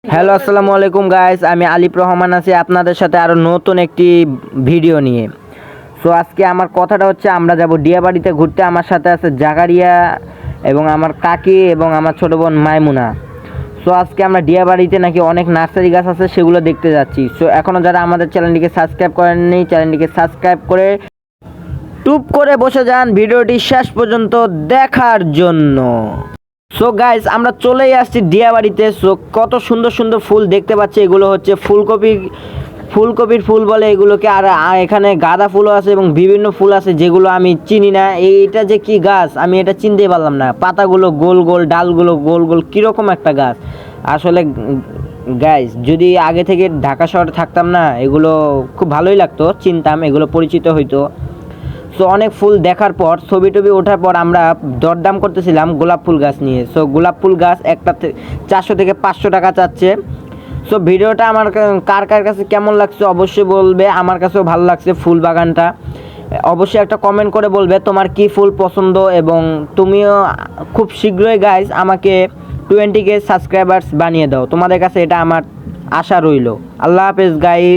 Hello আসসালামু আলাইকুম guys, আমি আলিফ রহমান আছি আপনাদের সাথে আরও নতুন একটি ভিডিও নিয়ে। সো আজকে আমার কথাটা হচ্ছে আমরা যাব ডিয়াবাড়িতে ঘুরতে। আমার সাথে আছে জাকারিয়া এবং আমার কাকি এবং আমার ছোটো বোন মাইমুনা। সো আজকে আমরা ডিয়াবাড়িতে নাকি অনেক নার্সারি গাছ আছে, সেগুলো দেখতে যাচ্ছি। সো এখনও যারা আমাদের চ্যানেলটিকে সাবস্ক্রাইব করেননি, চ্যানেলটিকে সাবস্ক্রাইব করে টুপ করে বসে যান ভিডিওটি শেষ পর্যন্ত দেখার জন্য। সো গাইস, আমরা চলেই আসছি ডিয়াবাড়িতে। সো কত সুন্দর সুন্দর ফুল দেখতে পাচ্ছি, এগুলো হচ্ছে ফুলকপির ফুল বলে এগুলোকে। আর এখানে গাঁদা ফুলও আছে এবং বিভিন্ন ফুল আছে যেগুলো আমি চিনি না। এইটা যে কি গাছ আমি এটা চিনতেই পারলাম না। পাতাগুলো গোল গোল, ডালগুলো গোল গোল, কীরকম একটা গাছ আসলে। গাইস, যদি আগে থেকে ঢাকা শহরে থাকতাম না, এগুলো খুব ভালোই লাগতো, চিনতাম, এগুলো পরিচিত হইতো। সো অনেক ফুল দেখার পর, ছবি টবি ওঠার পর আমরা দরদাম করতেছিলাম গোলাপ ফুল গাছ নিয়ে। সো গোলাপ ফুল গাছ একটা 400 থেকে 500 টাকা চাচ্ছে। সো ভিডিওটা আমার কার কার কাছে কেমন লাগছে অবশ্যই বলবে। আমার কাছেও ভালো লাগছে ফুল বাগানটা। অবশ্যই একটা কমেন্ট করে বলবে তোমার কি ফুল পছন্দ, এবং তুমিও খুব শীঘ্রই গাইজ আমাকে 20K সাবস্ক্রাইবার্স বানিয়ে দাও। তোমাদের কাছে এটা আমার আশা রইল। আল্লাহ হাফেজ গাইজ।